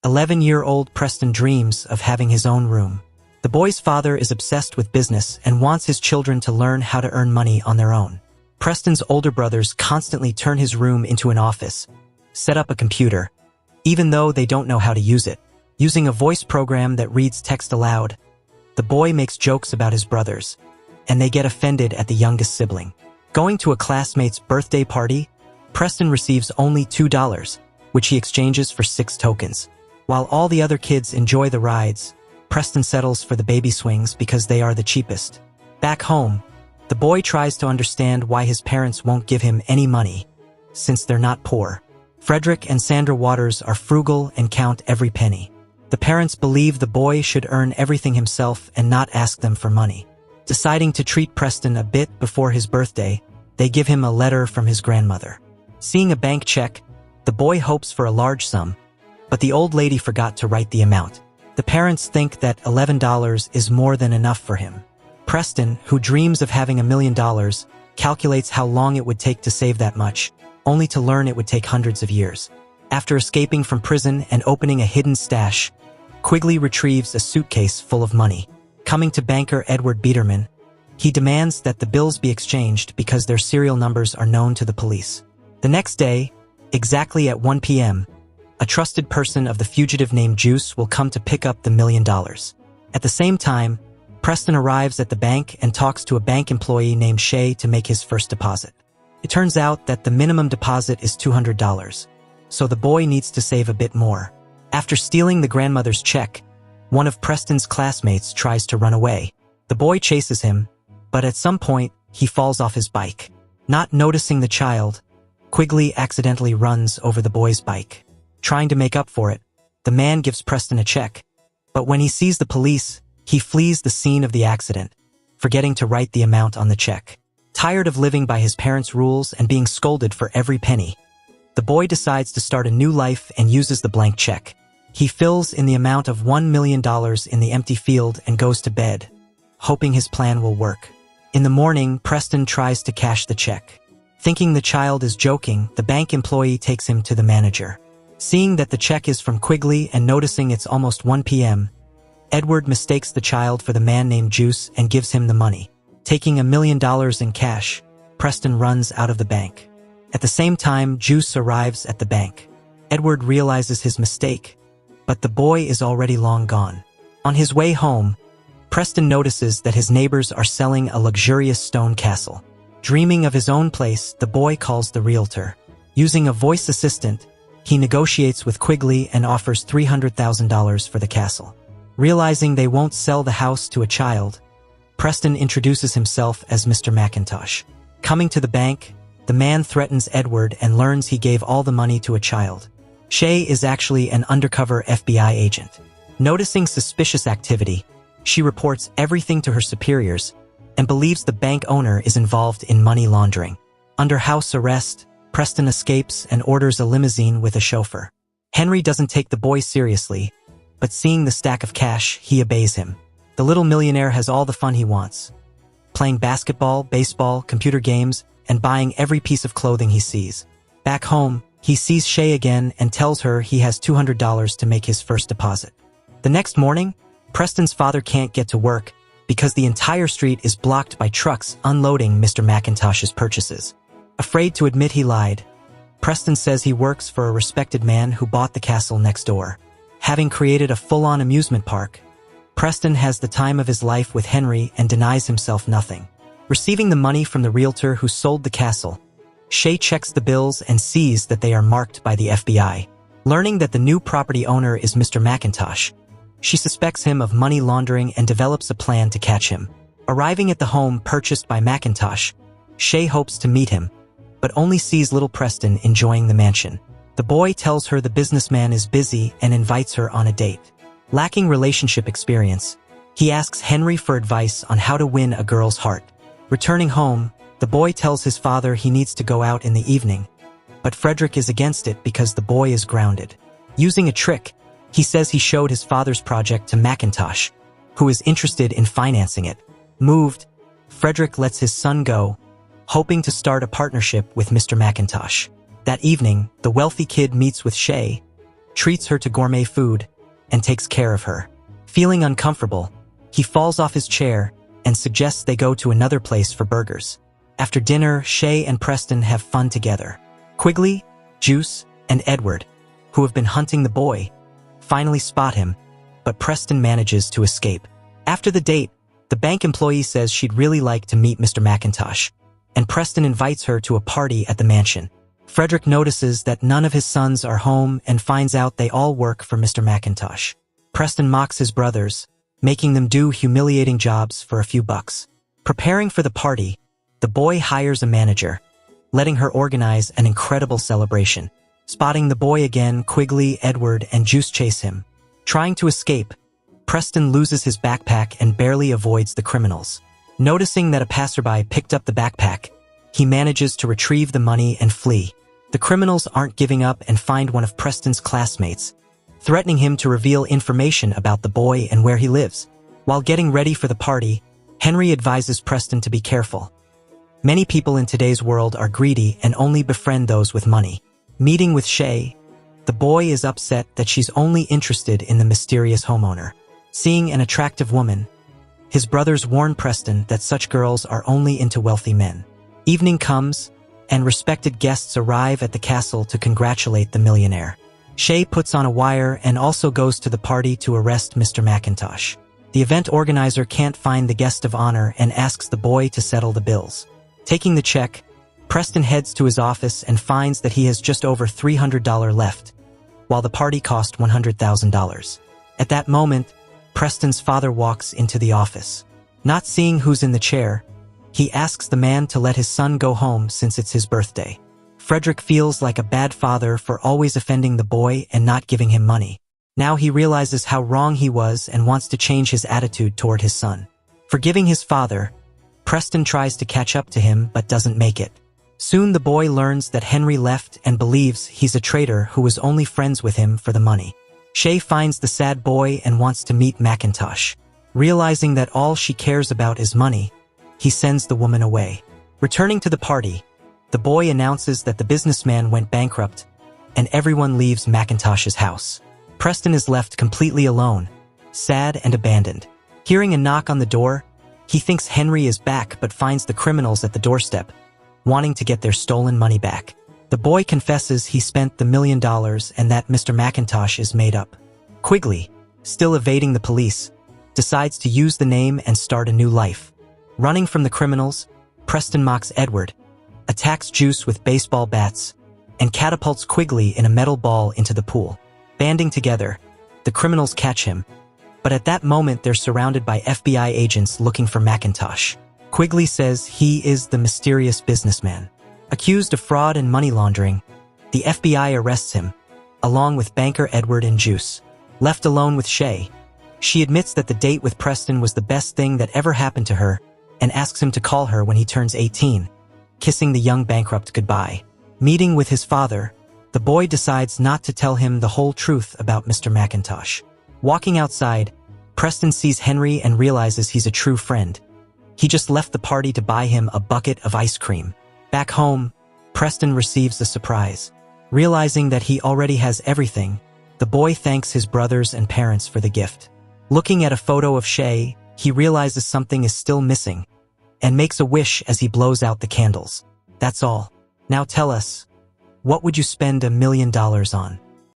11-year-old Preston dreams of having his own room. The boy's father is obsessed with business and wants his children to learn how to earn money on their own. Preston's older brothers constantly turn his room into an office, set up a computer, even though they don't know how to use it. Using a voice program that reads text aloud, the boy makes jokes about his brothers, and they get offended at the youngest sibling. Going to a classmate's birthday party, Preston receives only $2, which he exchanges for 6 tokens. While all the other kids enjoy the rides, Preston settles for the baby swings because they are the cheapest. Back home, the boy tries to understand why his parents won't give him any money, since they're not poor. Frederick and Sandra Waters are frugal and count every penny. The parents believe the boy should earn everything himself and not ask them for money. Deciding to treat Preston a bit before his birthday, they give him a letter from his grandmother. Seeing a bank check, the boy hopes for a large sum, but the old lady forgot to write the amount. The parents think that $11 is more than enough for him. Preston, who dreams of having $1 million, calculates how long it would take to save that much, only to learn it would take hundreds of years. After escaping from prison and opening a hidden stash, Quigley retrieves a suitcase full of money. Coming to banker Edward Biederman, he demands that the bills be exchanged because their serial numbers are known to the police. The next day, exactly at 1 p.m., a trusted person of the fugitive named Juice will come to pick up the $1 million. At the same time, Preston arrives at the bank and talks to a bank employee named Shay to make his first deposit. It turns out that the minimum deposit is $200, so the boy needs to save a bit more. After stealing the grandmother's check, one of Preston's classmates tries to run away. The boy chases him, but at some point, he falls off his bike. Not noticing the child, Quigley accidentally runs over the boy's bike. Trying to make up for it, the man gives Preston a check, but when he sees the police, he flees the scene of the accident, forgetting to write the amount on the check. Tired of living by his parents' rules and being scolded for every penny, the boy decides to start a new life and uses the blank check. He fills in the amount of $1 million in the empty field and goes to bed, hoping his plan will work. In the morning, Preston tries to cash the check. Thinking the child is joking, the bank employee takes him to the manager. Seeing that the check is from Quigley and noticing it's almost 1 p.m., Edward mistakes the child for the man named Juice and gives him the money. Taking $1 million in cash, Preston runs out of the bank. At the same time, Juice arrives at the bank. Edward realizes his mistake, but the boy is already long gone. On his way home, Preston notices that his neighbors are selling a luxurious stone castle. Dreaming of his own place, the boy calls the realtor. Using a voice assistant, he negotiates with Quigley and offers $300,000 for the castle. Realizing they won't sell the house to a child, Preston introduces himself as Mr. McIntosh. Coming to the bank, the man threatens Edward and learns he gave all the money to a child. Shay is actually an undercover FBI agent. Noticing suspicious activity, she reports everything to her superiors and believes the bank owner is involved in money laundering. Under house arrest, Preston escapes and orders a limousine with a chauffeur. Henry doesn't take the boy seriously, but seeing the stack of cash, he obeys him. The little millionaire has all the fun he wants, playing basketball, baseball, computer games, and buying every piece of clothing he sees. Back home, he sees Shay again and tells her he has $200 to make his first deposit. The next morning, Preston's father can't get to work because the entire street is blocked by trucks unloading Mr. McIntosh's purchases. Afraid to admit he lied, Preston says he works for a respected man who bought the castle next door. Having created a full-on amusement park, Preston has the time of his life with Henry and denies himself nothing. Receiving the money from the realtor who sold the castle, Shay checks the bills and sees that they are marked by the FBI. Learning that the new property owner is Mr. McIntosh, she suspects him of money laundering and develops a plan to catch him. Arriving at the home purchased by McIntosh, Shay hopes to meet him, but only sees little Preston enjoying the mansion. The boy tells her the businessman is busy and invites her on a date. Lacking relationship experience, he asks Henry for advice on how to win a girl's heart. Returning home, the boy tells his father he needs to go out in the evening, but Frederick is against it because the boy is grounded. Using a trick, he says he showed his father's project to McIntosh, who is interested in financing it. Moved, Frederick lets his son go, hoping to start a partnership with Mr. McIntosh. That evening, the wealthy kid meets with Shay, treats her to gourmet food, and takes care of her. Feeling uncomfortable, he falls off his chair and suggests they go to another place for burgers. After dinner, Shay and Preston have fun together. Quigley, Juice, and Edward, who have been hunting the boy, finally spot him, but Preston manages to escape. After the date, the bank employee says she'd really like to meet Mr. McIntosh, and Preston invites her to a party at the mansion. Frederick notices that none of his sons are home and finds out they all work for Mr. McIntosh. Preston mocks his brothers, making them do humiliating jobs for a few bucks. Preparing for the party, the boy hires a manager, letting her organize an incredible celebration. Spotting the boy again, Quigley, Edward, and Juice chase him. Trying to escape, Preston loses his backpack and barely avoids the criminals. Noticing that a passerby picked up the backpack, he manages to retrieve the money and flee. The criminals aren't giving up and find one of Preston's classmates, threatening him to reveal information about the boy and where he lives. While getting ready for the party, Henry advises Preston to be careful. Many people in today's world are greedy and only befriend those with money. Meeting with Shay, the boy is upset that she's only interested in the mysterious homeowner. Seeing an attractive woman, his brothers warn Preston that such girls are only into wealthy men. Evening comes, and respected guests arrive at the castle to congratulate the millionaire. Shay puts on a wire and also goes to the party to arrest Mr. McIntosh. The event organizer can't find the guest of honor and asks the boy to settle the bills. Taking the check, Preston heads to his office and finds that he has just over $300 left, while the party cost $100,000. At that moment, Preston's father walks into the office. Not seeing who's in the chair, he asks the man to let his son go home since it's his birthday. Frederick feels like a bad father for always offending the boy and not giving him money. Now he realizes how wrong he was and wants to change his attitude toward his son. Forgiving his father, Preston tries to catch up to him but doesn't make it. Soon the boy learns that Henry left and believes he's a traitor who was only friends with him for the money. Shay finds the sad boy and wants to meet McIntosh. Realizing that all she cares about is money, he sends the woman away. Returning to the party, the boy announces that the businessman went bankrupt and everyone leaves McIntosh's house. Preston is left completely alone, sad and abandoned. Hearing a knock on the door, he thinks Henry is back but finds the criminals at the doorstep, wanting to get their stolen money back. The boy confesses he spent the $1 million and that Mr. McIntosh is made up. Quigley, still evading the police, decides to use the name and start a new life. Running from the criminals, Preston mocks Edward, attacks Juice with baseball bats, and catapults Quigley in a metal ball into the pool. Banding together, the criminals catch him, but at that moment they're surrounded by FBI agents looking for McIntosh. Quigley says he is the mysterious businessman. Accused of fraud and money laundering, the FBI arrests him, along with banker Edward and Juice. Left alone with Shay, she admits that the date with Preston was the best thing that ever happened to her and asks him to call her when he turns 18, kissing the young bankrupt goodbye. Meeting with his father, the boy decides not to tell him the whole truth about Mr. McIntosh. Walking outside, Preston sees Henry and realizes he's a true friend. He just left the party to buy him a bucket of ice cream. Back home, Preston receives a surprise. Realizing that he already has everything, the boy thanks his brothers and parents for the gift. Looking at a photo of Shay, he realizes something is still missing and makes a wish as he blows out the candles. That's all. Now tell us, what would you spend $1 million on?